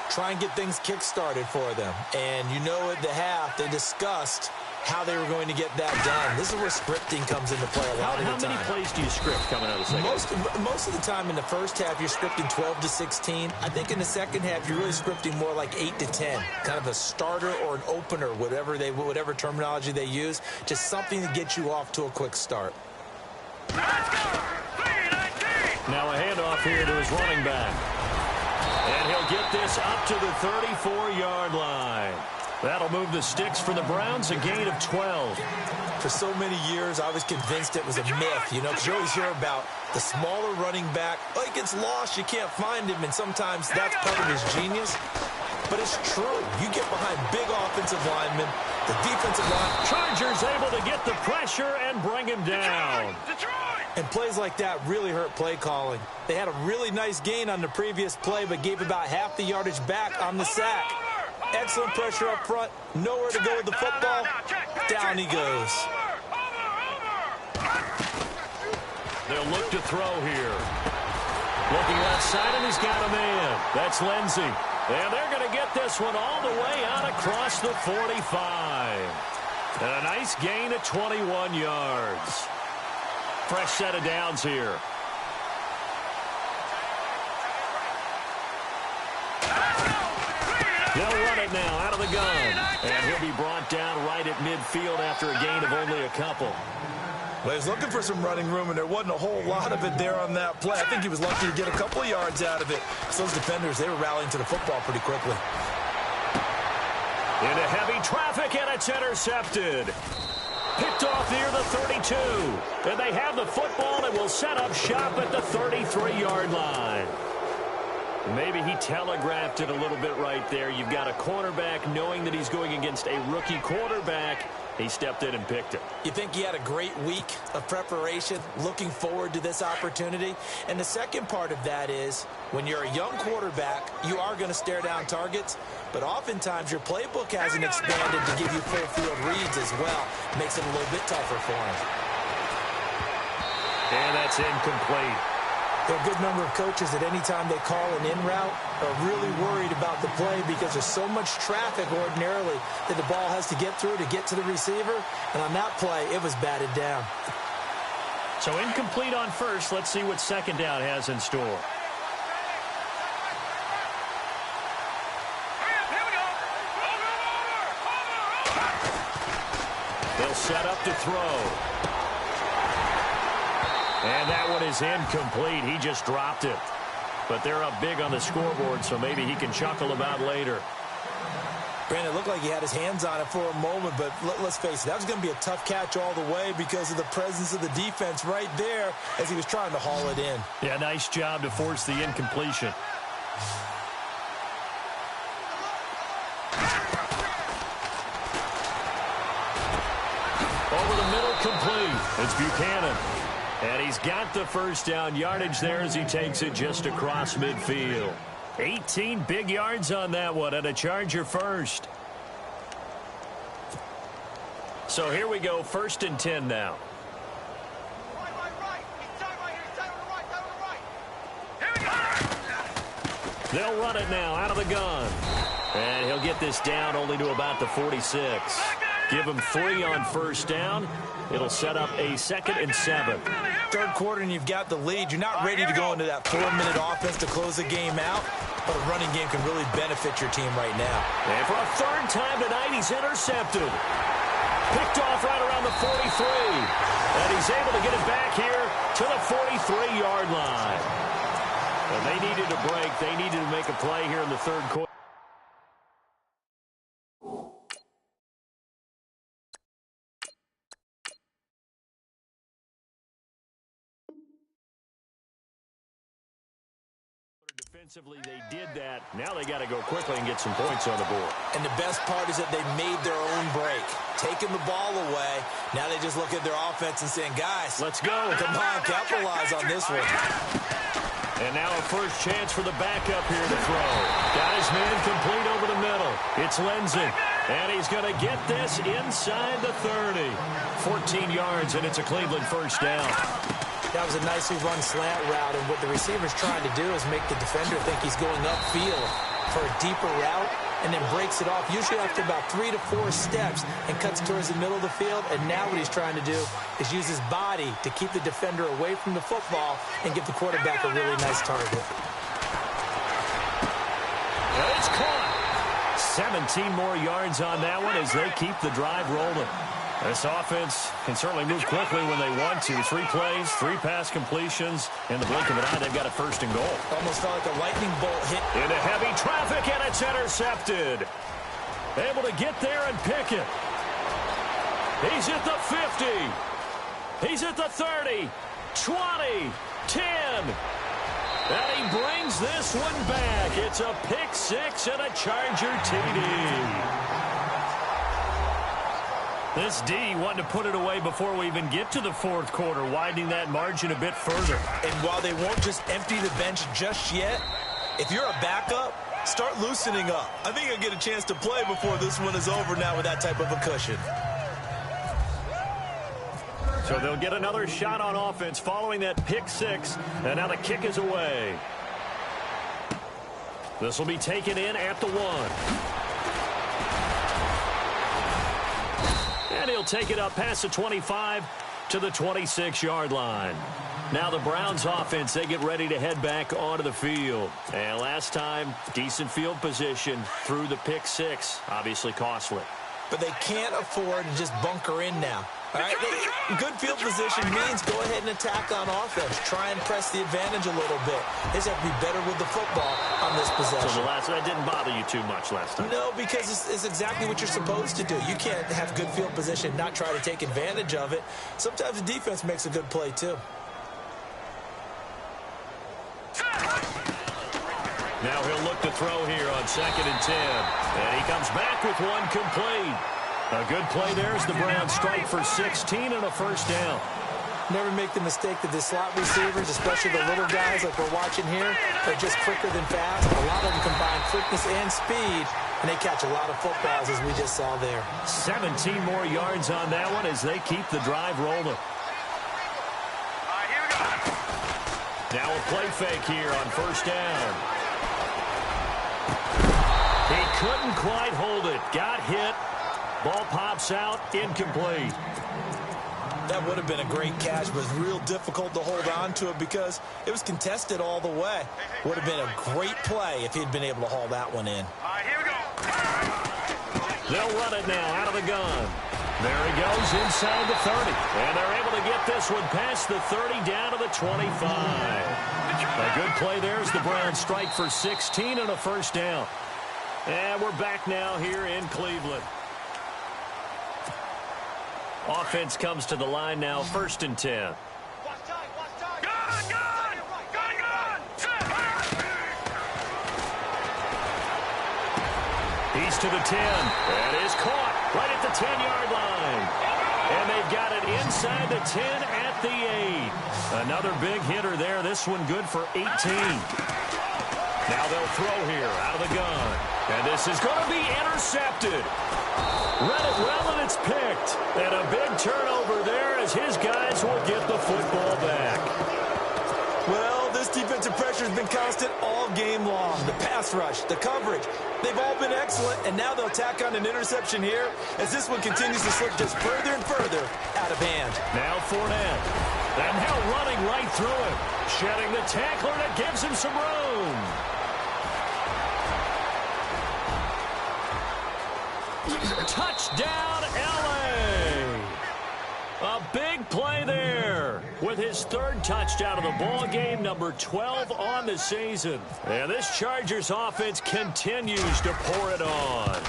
Try and get things kick-started for them. And you know at the half, they discussed how they were going to get that done. This is where scripting comes into play a lot of the time. How many plays do you script coming out of the second half? Most of the time in the first half, you're scripting 12 to 16. I think in the second half, you're really scripting more like 8 to 10. Kind of a starter or an opener, whatever terminology they use. Just something to get you off to a quick start. Let's go. 3-19. Now a handoff here to his running back. And he'll get this up to the 34-yard line. That'll move the sticks for the Browns, a gain of 12. For so many years, I was convinced it was a myth, because you always hear about the smaller running back. Oh, he gets lost, you can't find him, and sometimes that's part of his genius. But it's true. You get behind big offensive linemen, the defensive line. Chargers able to get the pressure and bring him down. Detroit. And plays like that really hurt play calling. They had a really nice gain on the previous play, but gave about half the yardage back on the sack. Excellent pressure up front. Nowhere to go with the football. Down he goes. They'll look to throw here. Looking left side, and he's got a man. That's Lindsey. And they're going to get this one all the way out across the 45. And a nice gain of 21 yards. Fresh set of downs here. They'll run it now out of the gun. And he'll be brought down right at midfield after a gain of only a couple. Well, he was looking for some running room, and there wasn't a whole lot of it there on that play. I think he was lucky to get a couple of yards out of it. So those defenders, they were rallying to the football pretty quickly. Into heavy traffic, and it's intercepted. Picked off near the 32. And they have the football and will set up shop at the 33-yard line. Maybe he telegraphed it a little bit right there. You've got a cornerback knowing that he's going against a rookie quarterback. He stepped in and picked it. You think he had a great week of preparation, looking forward to this opportunity? And the second part of that is, when you're a young quarterback, you are going to stare down targets, but oftentimes your playbook hasn't expanded to give you full field reads as well. Makes it a little bit tougher for him. And that's incomplete. There are a good number of coaches that any time they call an in route are really worried about the play because there's so much traffic ordinarily that the ball has to get through to get to the receiver. And on that play, it was batted down. So incomplete on first. Let's see what second down has in store. They'll set up to throw. And that one is incomplete. He just dropped it. But they're up big on the scoreboard, so maybe he can chuckle about later. Brandon, it looked like he had his hands on it for a moment, but let's face it, that was going to be a tough catch all the way because of the presence of the defense right there as he was trying to haul it in. Yeah, nice job to force the incompletion. Over the middle, complete. It's Buchanan. And he's got the first down yardage there as he takes it just across midfield. 18 big yards on that one, and a Charger first. So here we go, 1st and 10 now. They'll run it now out of the gun. And he'll get this down only to about the 46. Give him 3 on first down. It'll set up a 2nd and 7. Third quarter and you've got the lead. You're not ready to go into that 4-minute offense to close the game out, but a running game can really benefit your team right now. And for a third time tonight, he's intercepted. Picked off right around the 43. And he's able to get it back here to the 43-yard line. And they needed a break. They needed to make a play here in the third quarter. Defensively, they did that. Now they got to go quickly and get some points on the board. And the best part is that they made their own break, taking the ball away. Now they just look at their offense and saying, guys, let's go. Come on, capitalize on this one. And now a first chance for the backup here to throw. Got his man complete over the middle. It's Lindsey. And he's going to get this inside the 30. 14 yards, and it's a Cleveland first down. That was a nicely run slant route, and what the receiver's trying to do is make the defender think he's going upfield for a deeper route and then breaks it off, usually after about 3 to 4 steps, and cuts towards the middle of the field. And now what he's trying to do is use his body to keep the defender away from the football and give the quarterback a really nice target. And it's caught. 17 more yards on that one as they keep the drive rolling. This offense can certainly move quickly when they want to. 3 plays, 3 pass completions. In the blink of an eye, they've got a first and goal. Almost felt like a lightning bolt hit. Into heavy traffic, and it's intercepted. Able to get there and pick it. He's at the 50. He's at the 30, 20, 10. And he brings this one back. It's a pick 6 and a Charger TD. This D wanted to put it away before we even get to the 4th quarter, widening that margin a bit further. And while they won't just empty the bench just yet, if you're a backup, start loosening up. I think you'll get a chance to play before this one is over now with that type of a cushion. So they'll get another shot on offense following that pick 6, and now the kick is away. This will be taken in at the 1. And he'll take it up past the 25 to the 26-yard line. Now the Browns offense, they get ready to head back onto the field. And last time, decent field position through the pick 6. Obviously costly. But they can't afford to just bunker in now. All right, good field position means go ahead and attack on offense. Try and press the advantage a little bit. They just have to be better with the football on this possession. So that didn't bother you too much last time? No, because it's exactly what you're supposed to do. You can't have good field position and not try to take advantage of it. Sometimes the defense makes a good play, too. Now he'll look to throw here on 2nd and 10. And he comes back with one complete. A good play there as the Browns strike for 16 and a first down. Never make the mistake that the slot receivers, especially the little guys like we're watching here, are just quicker than fast. A lot of them combine quickness and speed, and they catch a lot of footballs, as we just saw there. 17 more yards on that one as they keep the drive rolling. Here we go. Now a play fake here on first down. He couldn't quite hold it. Got hit. Ball pops out, incomplete. That would have been a great catch, but it's real difficult to hold on to it because it was contested all the way. Would have been a great play if he'd been able to haul that one in. Here we go. They'll run it now out of the gun. There he goes inside the 30. And they're able to get this one past the 30 down to the 25. A good play there as the Browns strike for 16 and a first down. And we're back now here in Cleveland. Offense comes to the line now, 1st and 10. Gun! He's to the 10. That is caught right at the 10-yard line. And they've got it inside the 10 at the 8. Another big hitter there. This one good for 18. Now they'll throw here out of the gun. And this is going to be intercepted. Read it well, and it's picked. And a big turnover there as his guys will get the football back. Well, this defensive pressure has been constant all game long. The pass rush, the coverage, they've all been excellent, and now they'll tack on an interception here as this one continues to slip just further and further out of hand. Now Fournette. And now running right through him. Shedding the tackler that gives him some room. Touchdown, L.A. A big play there with his 3rd touchdown of the ball game, number 12 on the season. And this Chargers offense continues to pour it on.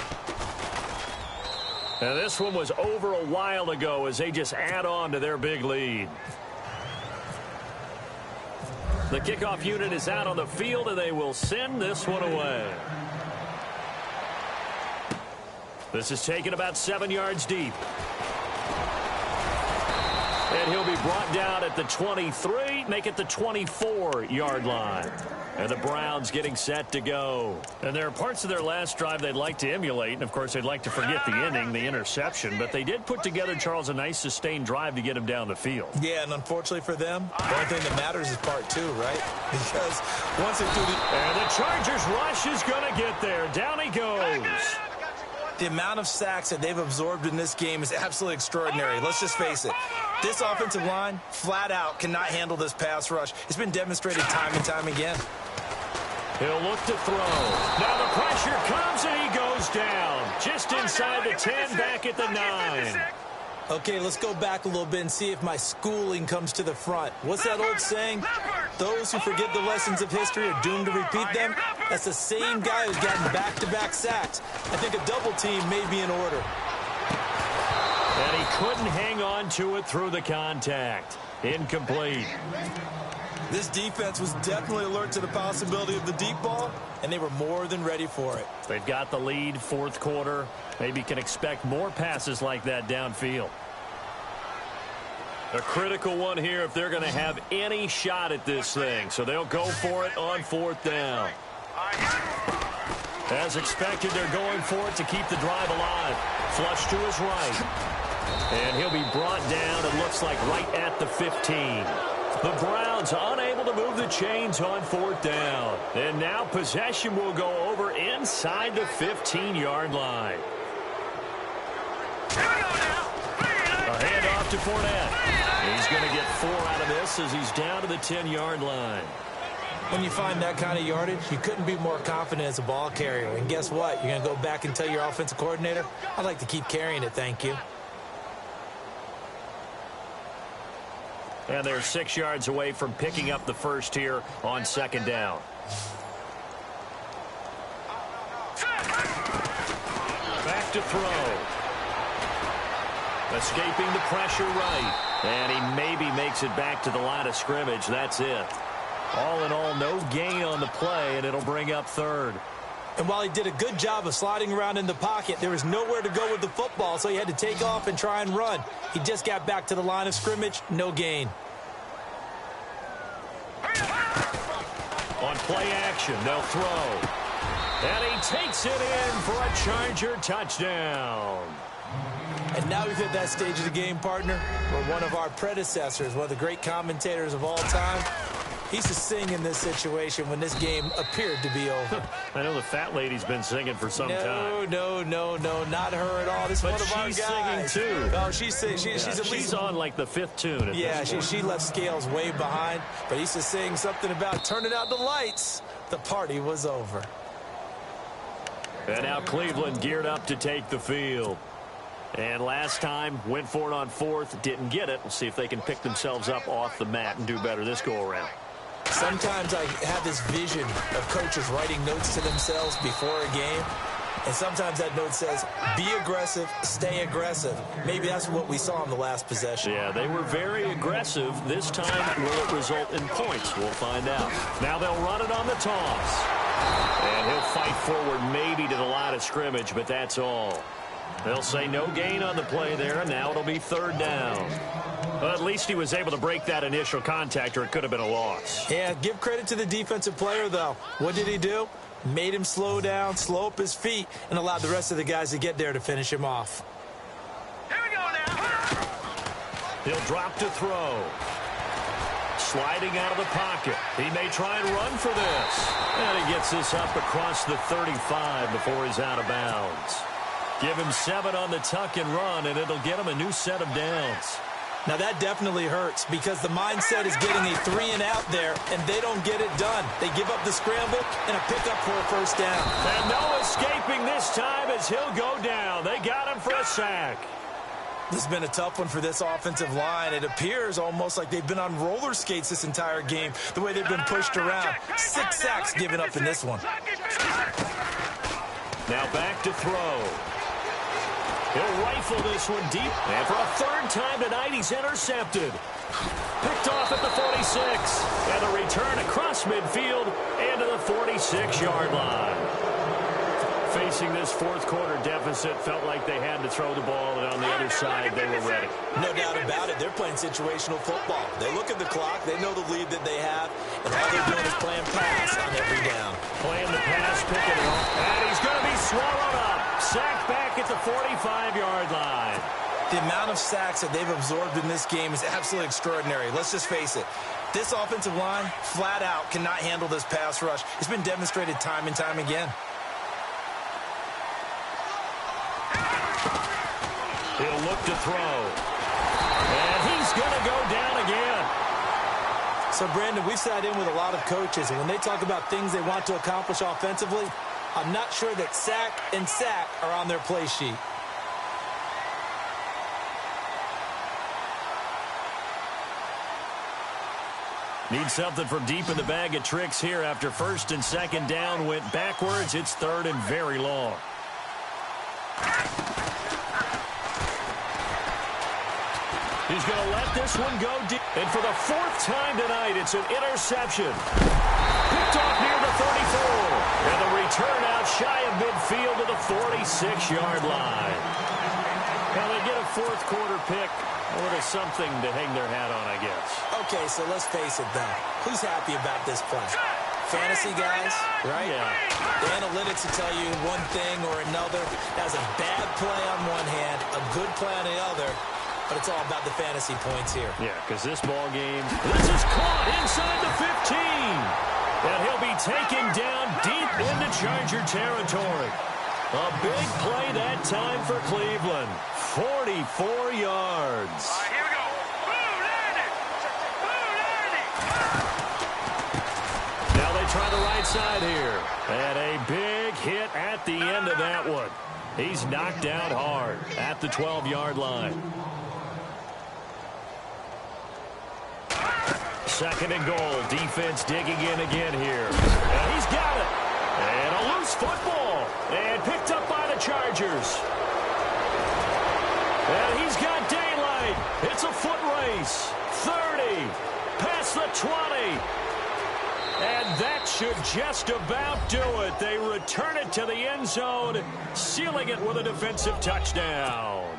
And this one was over a while ago as they just add on to their big lead. The kickoff unit is out on the field, and they will send this one away. This is taken about 7 yards deep. And he'll be brought down at the 23, make it the 24-yard line. And the Browns getting set to go. And there are parts of their last drive they'd like to emulate. And, of course, they'd like to forget the inning, the interception. But they did put together, Charles, a nice sustained drive to get him down the field. Yeah, and unfortunately for them, the only thing that matters is part 2, right? Because once they do the... And the Chargers rush is going to get there. Down he goes. The amount of sacks that they've absorbed in this game is absolutely extraordinary. Let's just face it. This offensive line, flat out, cannot handle this pass rush. It's been demonstrated time and time again. He'll look to throw. Now the pressure comes and he goes down. Just inside the 10, back at the 9. Okay, let's go back a little bit and see if my schooling comes to the front. What's that old saying? Those who forget the lessons of history are doomed to repeat them. That's the same guy who's gotten back-to-back sacks. I think a double team may be in order. And he couldn't hang on to it through the contact. Incomplete. This defense was definitely alert to the possibility of the deep ball, and they were more than ready for it. They've got the lead, fourth quarter. Maybe can expect more passes like that downfield. A critical one here if they're going to have any shot at this thing. So they'll go for it on fourth down. As expected, they're going for it to keep the drive alive. Flush to his right. And he'll be brought down, it looks like, right at the 15. The Browns unable to move the chains on fourth down. And now possession will go over inside the 15-yard line. A handoff to Fournette. He's going to get 4 out of this as he's down to the 10-yard line. When you find that kind of yardage, you couldn't be more confident as a ball carrier. And guess what? You're going to go back and tell your offensive coordinator, I'd like to keep carrying it, thank you. And they're 6 yards away from picking up the first here on second down. Back to throw. Escaping the pressure right. And he maybe makes it back to the line of scrimmage. That's it. All in all, no gain on the play, and it'll bring up third. And while he did a good job of sliding around in the pocket, there was nowhere to go with the football, so he had to take off and try and run. He just got back to the line of scrimmage, no gain. On play action, they'll throw. And he takes it in for a Charger touchdown. And now we've hit that stage of the game, partner, where one of our predecessors, one of the great commentators of all time, he used to sing in this situation when this game appeared to be over. I know the fat lady's been singing for some time. No, not her at all. This is one of our guys. She's singing too. Oh, she's at least she's on like the 5th tune. Yeah, she left Scales way behind, but he used to sing something about turning out the lights. The party was over. And now Cleveland geared up to take the field. And last time, went for it on fourth, didn't get it. We'll see if they can pick themselves up off the mat and do better this go-around. Sometimes I have this vision of coaches writing notes to themselves before a game. And sometimes that note says, be aggressive, stay aggressive. Maybe that's what we saw in the last possession. Yeah, they were very aggressive. This time, will it result in points? We'll find out. Now they'll run it on the toss. And he'll fight forward maybe to the line of scrimmage, but that's all. They'll say no gain on the play there, and now it'll be third down. Well, at least he was able to break that initial contact, or it could have been a loss. Yeah, give credit to the defensive player, though. What did he do? Made him slow down, slow up his feet, and allowed the rest of the guys to get there to finish him off. Here we go now. He'll drop to throw. Sliding out of the pocket. He may try and run for this. And he gets this up across the 35 before he's out of bounds. Give him 7 on the tuck and run, and it'll get him a new set of downs. Now, that definitely hurts because the mindset is getting a 3-and-out there, and they don't get it done. They give up the scramble and a pickup for a first down. And no escaping this time as he'll go down. They got him for a sack. This has been a tough one for this offensive line. It appears almost like they've been on roller skates this entire game, the way they've been pushed around. 6 sacks given up in this one. Now back to throw. He'll rifle this one deep, and for a third time tonight, he's intercepted. Picked off at the 46, and a return across midfield into the 46-yard line. Facing this fourth quarter deficit, felt like they had to throw the ball, and on the other side, they were ready. No doubt about it. They're playing situational football. They look at the clock. They know the lead that they have, and all they're doing is playing pass on every down. Playing the pass, picking it up, and he's going to be swallowed up. Sacked back at the 45-yard line. The amount of sacks that they've absorbed in this game is absolutely extraordinary. Let's just face it. This offensive line, flat out, cannot handle this pass rush. It's been demonstrated time and time again. He'll look to throw. And he's going to go down again. So, Brandon, we've sat in with a lot of coaches, and when they talk about things they want to accomplish offensively, I'm not sure that sack and sack are on their play sheet. Need something from deep in the bag of tricks here after first and second down went backwards. It's third and very long. He's going to let this one go deep. And for the fourth time tonight, it's an interception. Picked off near the 34. And the return out shy of midfield to the 46-yard line. Now they get a fourth quarter pick. A little something to hang their hat on, I guess. Okay, so let's face it, then. Who's happy about this play? Fantasy guys, right? Yeah. The analytics will tell you one thing or another. That's a bad play on one hand, a good play on the other. But it's all about the fantasy points here. Yeah, because this ball game, this is caught inside the 15. And he'll be taken down deep into Charger territory. A big play that time for Cleveland. 44 yards. Here we go. Now they try the right side here. And a big hit at the end of that one. He's knocked down hard at the 12-yard line. Second and goal. Defense digging in again here. And he's got it. And a loose football. And picked up by the Chargers. And he's got daylight. It's a foot race. 30. Past the 20. And that should just about do it. They return it to the end zone, sealing it with a defensive touchdown.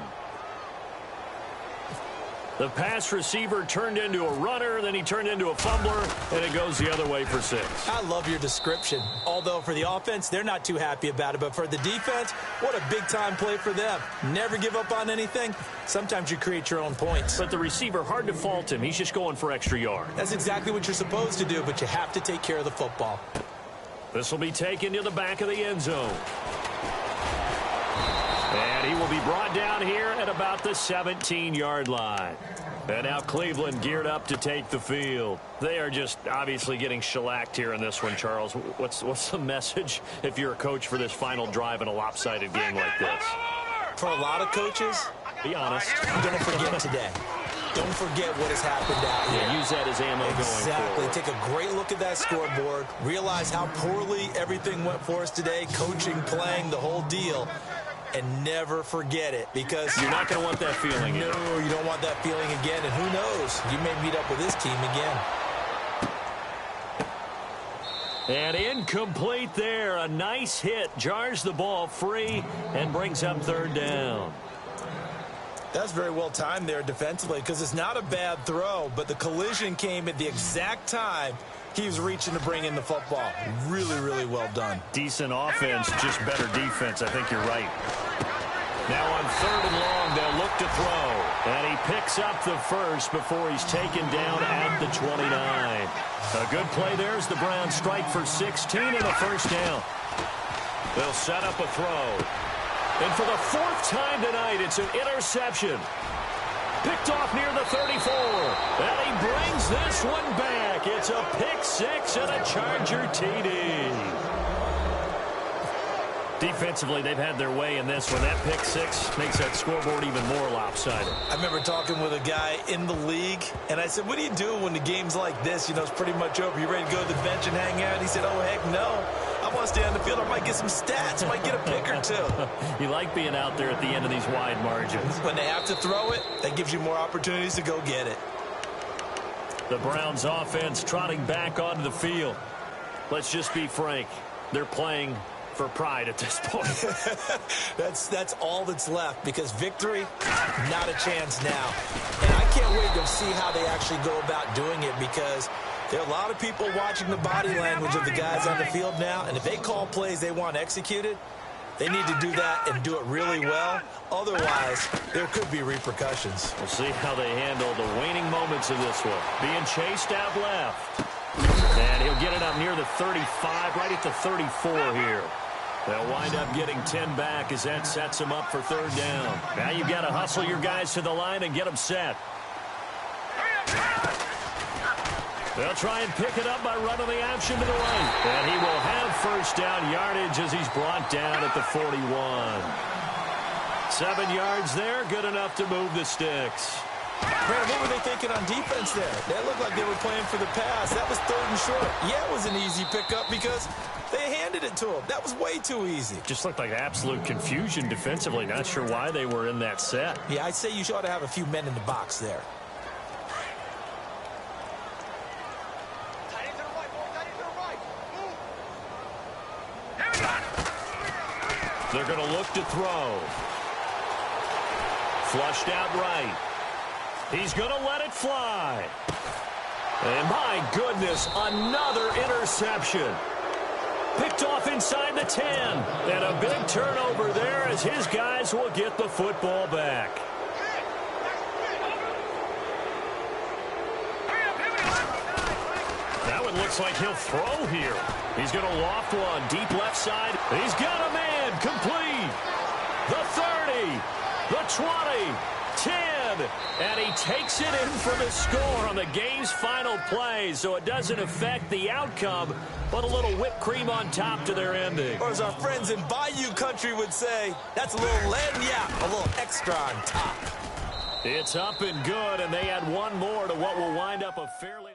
The pass receiver turned into a runner, then he turned into a fumbler, and it goes the other way for 6. I love your description. Although for the offense, they're not too happy about it. But for the defense, what a big-time play for them. Never give up on anything. Sometimes you create your own points. But the receiver, hard to fault him. He's just going for extra yard. That's exactly what you're supposed to do, but you have to take care of the football. This will be taken to the back of the end zone. And he will be brought down here at about the 17-yard line. And now Cleveland geared up to take the field. They are just obviously getting shellacked here in this one, Charles. What's the message if you're a coach for this final drive in a lopsided game like this? For a lot of coaches, be honest. Don't forget today. Don't forget what has happened out here. Yeah, use that as ammo going forward. Take a great look at that scoreboard. Realize how poorly everything went for us today. Coaching, playing, the whole deal. And never forget it, because you're not going to want that feeling. No, you don't want that feeling again. And who knows? You may meet up with this team again. And incomplete there. A nice hit. Jars the ball free and brings up third down. That's very well timed there defensively, because it's not a bad throw, but the collision came at the exact time he was reaching to bring in the football. Really, really well done. Decent offense, just better defense. I think you're right. Now on third and long, they'll look to throw. And he picks up the first before he's taken down at the 29. A good play there as the Browns strike for 16 and a first down. They'll set up a throw. And for the fourth time tonight, it's an interception. Picked off near the 34. And he brings this one back. It's a pick six and a Charger TD. Defensively, they've had their way in this one. That pick six makes that scoreboard even more lopsided. I remember talking with a guy in the league, and I said, what do you do when the game's like this? You know, it's pretty much over. You ready to go to the bench and hang out? He said, oh, heck no. I want to stay on the field. I might get some stats. I might get a pick or two. You like being out there at the end of these wide margins. When they have to throw it, that gives you more opportunities to go get it. The Browns offense trotting back onto the field. Let's just be frank. They're playing for pride at this point. That's all that's left, because victory, not a chance now. And I can't wait to see how they actually go about doing it, because there are a lot of people watching the body language of the guys on the field now, and if they call plays they want executed, they need to do that and do it really well. Otherwise, there could be repercussions. We'll see how they handle the waning moments of this one. Being chased out left. And he'll get it up near the 35, right at the 34 here. They'll wind up getting 10 back as that sets them up for third down. Now you've got to hustle your guys to the line and get them set. They'll try and pick it up by running the option to the right. And he will have first down yardage as he's brought down at the 41. 7 yards there, good enough to move the sticks. Brandon, what were they thinking on defense there? They looked like they were playing for the pass. That was 3rd and short. Yeah, it was an easy pickup because they handed it to him. That was way too easy. Just looked like absolute confusion defensively. Not sure why they were in that set. Yeah, I'd say you ought to have a few men in the box there. They're going to look to throw. Flushed out right. He's going to let it fly. And my goodness, another interception. Picked off inside the 10. And a big turnover there as his guys will get the football back. That one looks like he'll throw here. He's going to loft one deep left side. He's got a man complete. The 30, the 20, 10, and he takes it in for the score on the game's final play, so it doesn't affect the outcome, but a little whipped cream on top to their ending. Or as our friends in Bayou country would say, that's a little lagniappe, a little extra on top. It's up and good, and they add one more to what will wind up a fairly...